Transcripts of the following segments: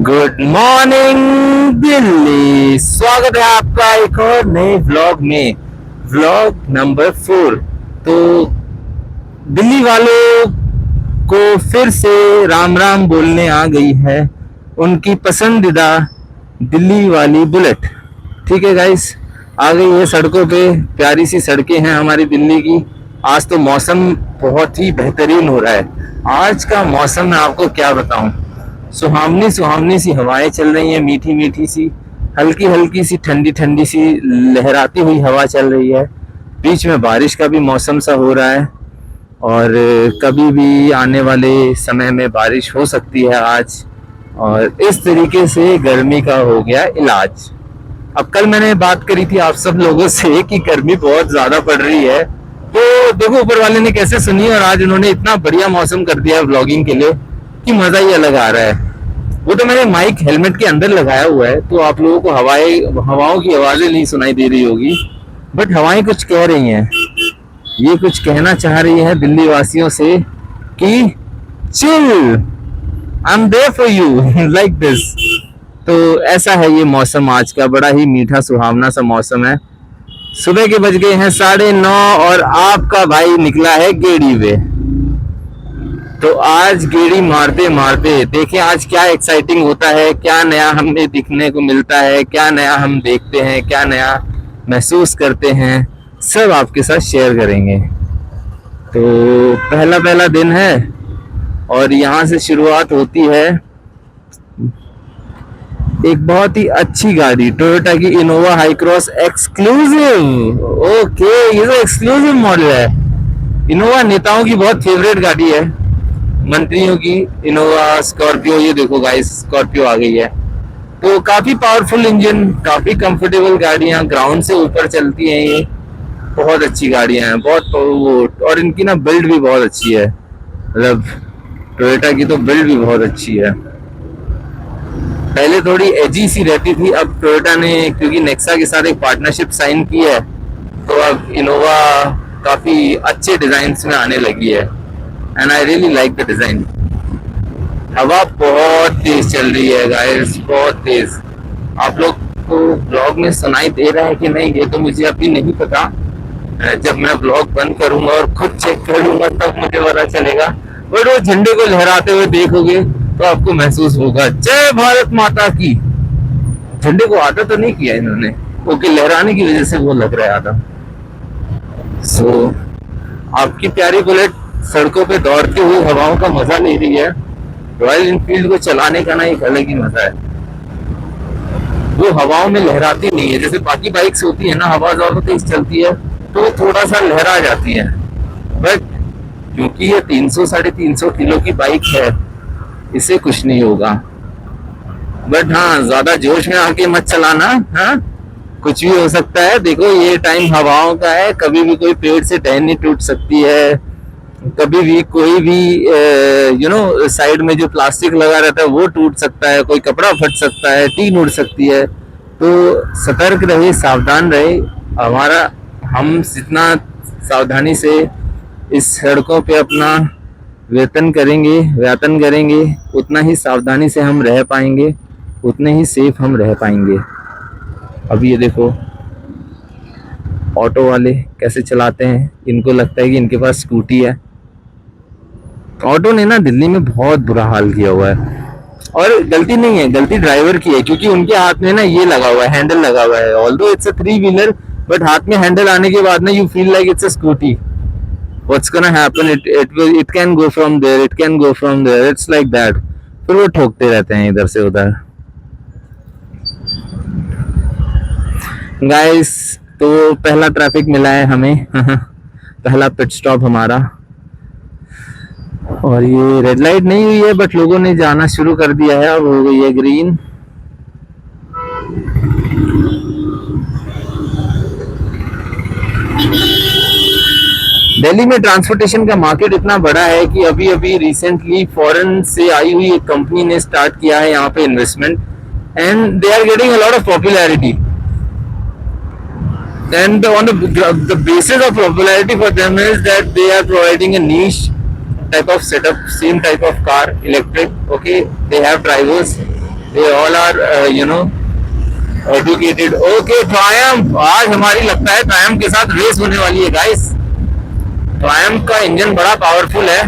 Good morning Delhi. स्वागत है आपका एक और नए व्लॉग में, व्लॉग नंबर 4। तो दिल्ली वालों को फिर से राम राम बोलने आ गई है उनकी पसंदीदा दिल्ली वाली बुलेट। ठीक है गाइस, आ गई है सड़कों पे। प्यारी सी सड़कें हैं हमारी दिल्ली की। आज तो मौसम बहुत ही बेहतरीन हो रहा है। आज का मौसम मैं आपको क्या बताऊं, सुहावनी सुहावनी सी हवाएं चल रही हैं, मीठी मीठी सी, हल्की हल्की सी, ठंडी ठंडी सी लहराती हुई हवा चल रही है। बीच में बारिश का भी मौसम सा हो रहा है और कभी भी आने वाले समय में बारिश हो सकती है आज। और इस तरीके से गर्मी का हो गया इलाज। अब कल मैंने बात करी थी आप सब लोगों से कि गर्मी बहुत ज्यादा पड़ रही है, तो देखो ऊपर वाले ने कैसे सुनी और आज उन्होंने इतना बढ़िया मौसम कर दिया है व्लॉगिंग के लिए कि मजा ही अलग आ रहा है। वो तो मैंने माइक हेलमेट के अंदर लगाया हुआ है, तो आप लोगों को हवाओं की आवाजें नहीं सुनाई दे रही होगी, बट हवाएं कुछ कह रही हैं। ये कुछ कहना चाह रही है दिल्ली वासियों से कि chill, I am there for you like this. तो ऐसा है ये मौसम आज का, बड़ा ही मीठा सुहावना सा मौसम है। सुबह के बज गए हैं 9:30 और आपका भाई निकला है गेड़ी पे। तो आज गेड़ी मारते मारते देखें आज क्या एक्साइटिंग होता है, क्या नया हमें दिखने को मिलता है, क्या नया हम देखते हैं, क्या नया महसूस करते हैं, सब आपके साथ शेयर करेंगे। तो पहला पहला दिन है और यहाँ से शुरुआत होती है एक बहुत ही अच्छी गाड़ी, टोयोटा की Innova high cross exclusive. Okay, ये तो एक्सक्लूसिव मॉडल है। इनोवा नेताओं की बहुत फेवरेट गाड़ी है, मंत्रियों की इनोवा स्कॉर्पियो। ये देखो गाइस, स्कॉर्पियो आ गई है। तो काफी पावरफुल इंजन, काफी कंफर्टेबल गाड़ियां, ग्राउंड से ऊपर चलती हैं ये। बहुत अच्छी गाड़ियां हैं, बहुत, और इनकी ना बिल्ड भी बहुत अच्छी है। मतलब टोयोटा की तो बिल्ड भी बहुत अच्छी है। पहले थोड़ी एजी सी रहती थी, अब टोयोटा ने क्योंकि नेक्सा के साथ एक पार्टनरशिप साइन की है, तो अब इनोवा काफी अच्छे डिजाइन में आने लगी है। And I really like the design. हवा बहुत तेज चल रही है गाइस, बहुत तेज। आप लोग को ब्लॉग में सुनाई दे रहा है कि नहीं, ये तो मुझे अभी नहीं पता। जब मैं ब्लॉग बंद करूंगा और खुद चेक करूंगा तब मुझे पता चलेगा। बट वो झंडे को लहराते हुए देखोगे तो आपको महसूस होगा, जय भारत माता की। झंडे को आधा तो नहीं किया इन्होंने, ओके, लहराने की वजह से वो लग रहा है आधा। सो आपकी प्यारी बुलेट सड़कों पे दौड़ती हुई हवाओं का मजा ले रही है। रॉयल इनफील्ड को चलाने का ना एक अलग ही मजा है। वो हवाओं में लहराती नहीं है, जैसे बाकी बाइक्स होती है ना, हवा ज्यादा तेज चलती है तो थोड़ा सा लहरा जाती है। बट क्योंकि ये 300-350 किलो की बाइक है, इसे कुछ नहीं होगा। बट हाँ, ज्यादा जोश में आके मत चलाना, हाँ, कुछ भी हो सकता है। देखो ये टाइम हवाओं का है, कभी भी कोई पेड़ से टहनी टूट सकती है, कभी भी कोई भी साइड में जो प्लास्टिक लगा रहता है वो टूट सकता है, कोई कपड़ा फट सकता है, टीन उड़ सकती है। तो सतर्क रहे, सावधान रहे। हमारा हम जितना सावधानी से इस सड़कों पे अपना व्यातन करेंगे, उतना ही सावधानी से हम रह पाएंगे, उतने ही सेफ हम रह पाएंगे। अभी ये देखो ऑटो वाले कैसे चलाते हैं, इनको लगता है कि इनके पास स्कूटी है। ऑटो ने ना दिल्ली में बहुत बुरा हाल किया हुआ है, और गलती नहीं है, गलती ड्राइवर की है, क्योंकि उनके हाथ में ना ये लगा हुआ है, हैंडल लगा हुआ है। Although it's a 3 wheeler, but हाथ में हैंडल आने के बाद ना you feel like it's a scooty. What's gonna happen, it can go from there, it can go from there, it's like that. फिर वो ठोकते रहते हैं इधर से उधर। गाइस, तो पहला ट्रैफिक मिला है हमें पहला पिट स्टॉप हमारा। और ये रेड लाइट नहीं हुई है, बट लोगों ने जाना शुरू कर दिया है, अब हो गई है ग्रीन। दिल्ली में ट्रांसपोर्टेशन का मार्केट इतना बड़ा है कि अभी अभी रिसेंटली फॉरेन से आई हुई एक कंपनी ने स्टार्ट किया है यहाँ पे investment, and they are getting a lot of popularity. And on the basis of popularity for them is that they are providing a niche type of setup, same type of car, electric. Okay, they have drivers. They all are, educated. Okay, Triumph. आज हमारी लगता है Triumph के साथ race होने वाली है, guys. Triumph का इंजन बड़ा पावरफुल है,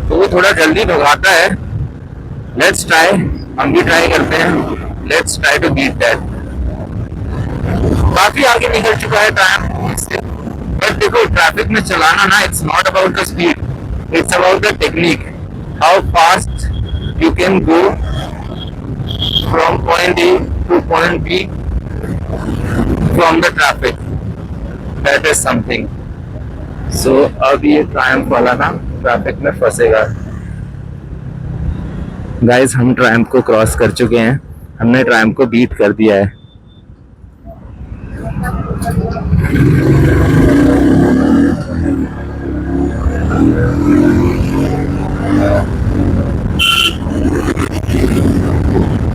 तो वो थोड़ा जल्दी भगाता है. Let's try. हम भी ट्राई करते हैं. Let's try to beat that. काफी आगे निकल चुका है Triumph से. बट देखो, ट्रैफिक में चलाना ना, it's not about the speed, it's about the technique. How fast you can go from point A to point B from the traffic. That is something. So अब ये ट्रायम्फ वाला ना traffic में फंसेगा. गाइस, हम ट्रायम्फ को cross कर चुके हैं. हमने ट्रायम्फ को बीट कर दिया है.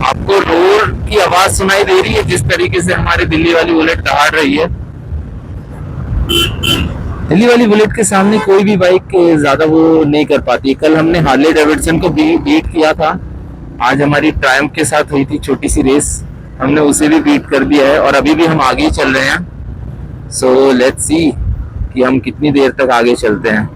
आपको रोड की आवाज सुनाई दे रही है जिस तरीके से हमारी दिल्ली वाली बुलेट दहाड़ रही है. दिल्ली वाली बुलेट के सामने कोई भी बाइक ज्यादा वो नहीं कर पाती. कल हमने हार्ले डेविडसन को बीट किया था. आज हमारी ट्रायम्फ के साथ हुई थी छोटी सी रेस, हमने उसे भी बीट कर दिया है और अभी भी हम आगे ही चल रहे हैं. सो लेट्स सी कि हम कितनी देर तक आगे चलते हैं.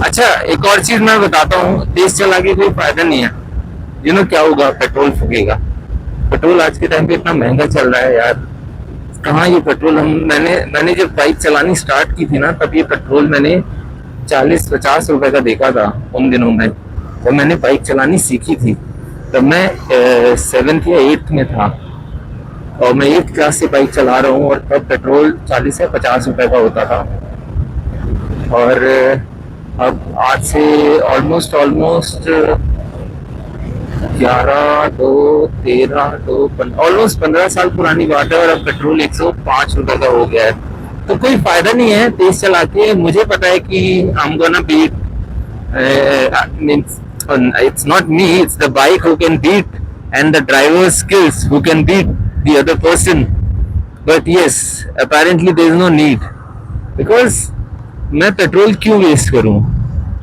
अच्छा, एक और चीज मैं बताता हूँ. तेज चला के कोई फायदा नहीं है. क्या होगा? पेट्रोल फूकेगा. पेट्रोल आज के टाइम पे इतना महंगा चल रहा है यार. कहाँ ये पेट्रोल? मैंने जब बाइक चलानी स्टार्ट की थी ना, तब ये पेट्रोल मैंने 40-50 रुपए का देखा था उन दिनों में. जब मैंने बाइक चलानी सीखी थी तब मैं 7th या 8th में था और मैं 8th क्लास से बाइक चला रहा हूँ और तब पेट्रोल 40 या 50 रुपए का होता था. और अब आज से ऑलमोस्ट 11, 2, 13, 2, ऑलमोस्ट 15 साल पुरानी बात है और अब पेट्रोल 105 रुपए का हो गया है. तो कोई फायदा नहीं है तेज चला के. मुझे पता है कि I'm gonna beat, it's not me, it's the bike who can beat and the driver's skills who can beat the other person. But yes, apparently there is no need, because मैं पेट्रोल क्यों waste करूं?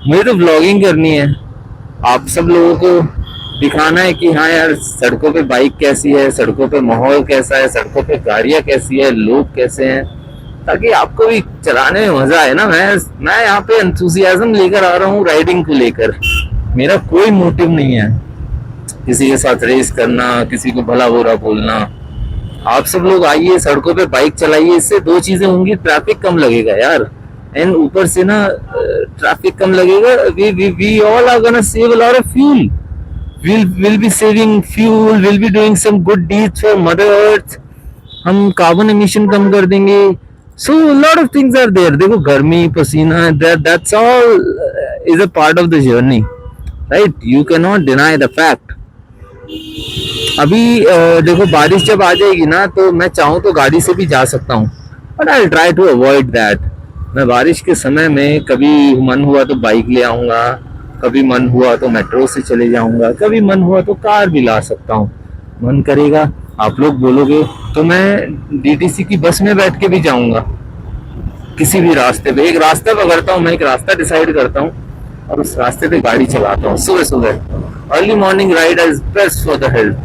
मुझे तो vlogging करनी है. आप सब लोगों को दिखाना है कि हाँ यार, सड़कों पे बाइक कैसी है, सड़कों पे माहौल कैसा है, सड़कों पे गाड़ियां कैसी है, लोग कैसे हैं, ताकि आपको भी चलाने में मजा आए ना. मैं यहाँ पे एंथुसियाज्म लेकर आ रहा हूँ राइडिंग को लेकर. मेरा कोई मोटिव नहीं है किसी के साथ रेस करना, किसी को भला बुरा बोलना. आप सब लोग आइए, सड़कों पे बाइक चलाइए. इससे दो चीजें होंगी. ट्रैफिक कम लगेगा यार, एंड ऊपर से ना ट्रैफिक कम लगेगा. We all are gonna save a lot of fuel. we'll be saving fuel, we'll be doing some good deeds for mother earth. हम कार्बन एमिशन कम कर देंगे. so a lot of things are there. देखो, गर्मी, पसीना, that's all is a part of the journey, right? You cannot deny the fact. अभी देखो, बारिश जब आ जाएगी ना, तो मैं चाहूँ तो गाड़ी से भी जा सकता हूँ, but I'll try to avoid that. मैं बारिश के समय में कभी मन हुआ तो बाइक ले आऊंगा, कभी मन हुआ तो मेट्रो से चले जाऊंगा, कभी मन हुआ तो कार भी ला सकता हूँ. मन करेगा, आप लोग बोलोगे तो मैं डीटीसी की बस में बैठ के भी जाऊंगा. किसी भी रास्ते पे, एक रास्ता पकड़ता हूँ, मैं एक रास्ता डिसाइड करता हूँ और उस रास्ते पे गाड़ी चलाता हूँ सुबह सुबह. Early morning ride is best for the health.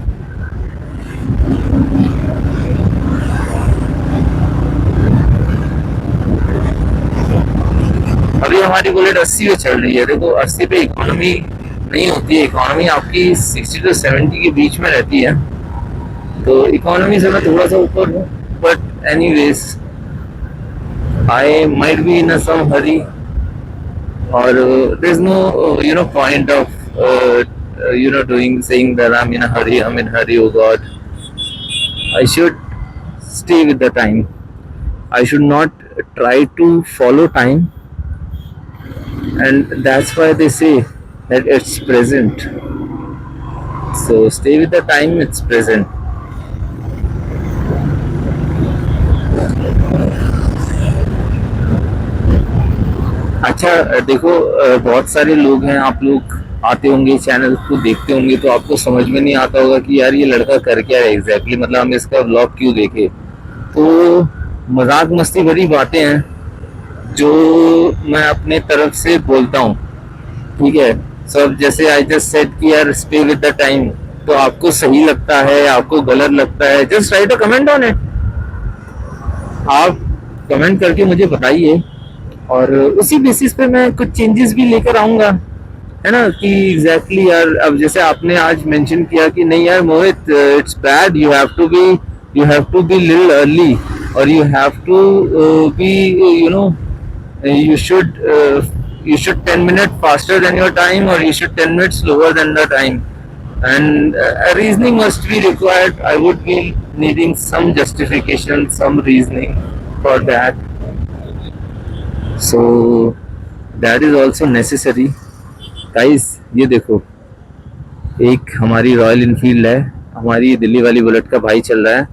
अभी हमारी बुलेट 80 पे चल रही है. देखो, 80 पे इकोनॉमी नहीं होती है. इकोनॉमी आपकी 60 to 70 के बीच में रहती है. तो इकोनॉमी से मैं थोड़ा सा ऊपर हूँ, but anyways I might be in some hurry, और there is no point of doing, saying that I'm in a hurry. Oh God, I should stay with the time. I should not try to follow time. And that's why they say that it's present. So stay with the time, it's present. अच्छा देखो, बहुत सारे लोग हैं, आप लोग आते होंगे चैनल को देखते होंगे तो आपको समझ में नहीं आता होगा कि यार ये लड़का कर क्या है एग्जैक्टली, मतलब हम इसका व्लॉग क्यों देखे। तो मजाक मस्ती भरी बातें हैं जो मैं अपने तरफ से बोलता हूँ, ठीक है। सब जैसे आई जस्ट सेड कि यार स्टे विद द टाइम, तो आपको सही लगता है आपको गलत लगता है, just right a comment on it. आप कमेंट करके मुझे बताइए और उसी बेसिस पे मैं कुछ चेंजेस भी लेकर आऊंगा, है ना। कि एग्जैक्टली यार, अब जैसे आपने आज मेंशन किया कि नहीं यार Mohit, it's bad, you have to be little early, और you have to be, you know, you should you should 10 minutes faster than your time, or you should 10 minutes slower than the time, and a reasoning must be required. I would be needing some justification, some reasoning for that, so that is also necessary guys। ये देखो, एक हमारी royal Enfield है, हमारी दिल्ली वाली bullet का भाई चल रहा है,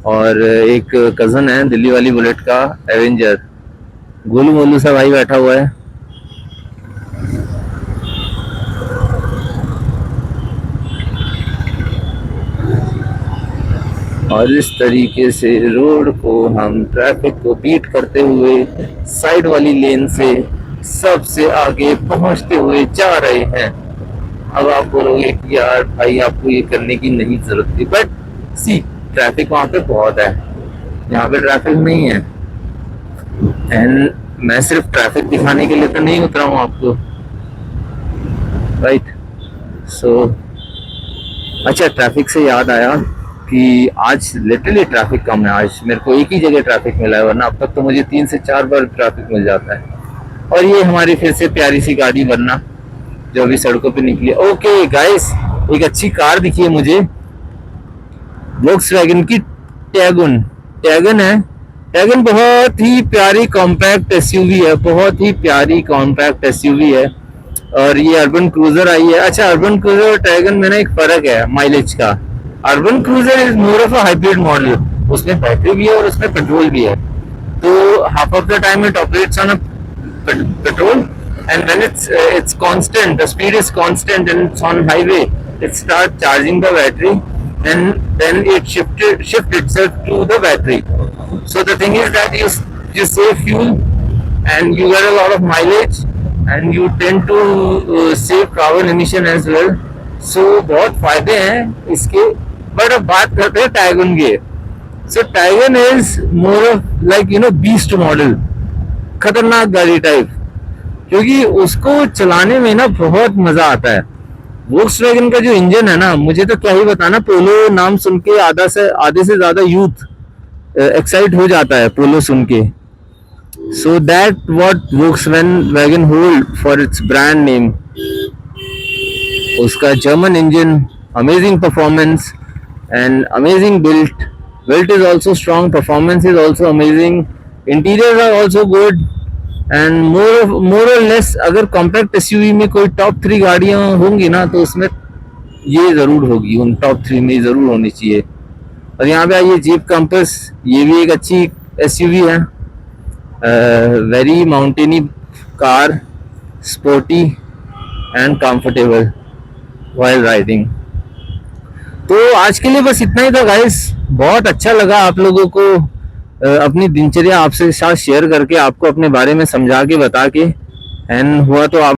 और एक कजन है दिल्ली वाली बुलेट का एवेंजर, गोलू मोलू सा भाई बैठा हुआ है। और इस तरीके से रोड को हम ट्रैफिक को बीट करते हुए साइड वाली लेन से सबसे आगे पहुंचते हुए जा रहे हैं। अब आप बोलोगे कि यार भाई आपको ये करने की नहीं जरूरत थी, बट सी ट्रैफिक वहां पे बहुत है, यहाँ पे ट्रैफिक नहीं है। एंड मैं सिर्फ ट्रैफिक दिखाने के लिए तो नहीं उतरा हूँ आपको, राइट। सो अच्छा, ट्रैफिक से याद आया कि आज लिटरली ट्रैफिक कम है, आज मेरे को एक ही जगह ट्रैफिक मिला है, वरना अब तक तो मुझे 3 से 4 बार ट्रैफिक मिल जाता है। और ये हमारी फिर से प्यारी सी गाड़ी वरना जो अभी सड़कों पे निकली है। ओके गाइस, एक अच्छी कार दिखी है मुझे, वोक्सवैगन की टैगन। टैगन है, टैगन बहुत ही प्यारी कॉम्पैक्ट एसयूवी है, बहुत ही प्यारी कॉम्पैक्ट एसयूवी है। और ये अर्बन क्रूजर आई है। अच्छा, अर्बन क्रूजर और टैगन में ना एक फर्क है माइलेज का। Urban cruiser is more of a hybrid model, उसमें बैटरी भी है और उसमें पेट्रोल भी है। तो half of the time it operates on a petrol, and when it's constant, the speed is constant and it's on highway, it starts charging the battery and then it shift itself to the battery. So the thing is that you save fuel and you get a lot of mileage and you tend to save carbon emission as well. So बहुत फायदे हैं इसके। But अब बात करते हैं Taigun की। So Taigun is more of like beast model, खतरनाक गाड़ी टाइप, क्योंकि उसको चलाने में ना बहुत मजा आता है। वोक्सवैगन का जो इंजन है ना, मुझे तो क्या ही बताना, पोलो नाम सुन के आधे से ज्यादा यूथ एक्साइट हो जाता है पोलो सुन के। So that what Volkswagen hold for its brand name. उसका German engine, amazing performance and amazing built is also strong, performance is also amazing, interior are also good and more और less. अगर compact SUV में कोई top 3 गाड़ियां होंगी ना तो उसमें ये जरूर होगी, उन टॉप 3 में जरूर होनी चाहिए। और यहाँ पे आइए, जीप कंपस, ये भी एक अच्छी एसयूवी है, very mountainy car, sporty and comfortable while riding. तो आज के लिए बस इतना ही था गाइस। बहुत अच्छा लगा आप लोगों को अपनी दिनचर्या आपसे साथ शेयर करके, आपको अपने बारे में समझा के बता के, एंड हुआ तो आप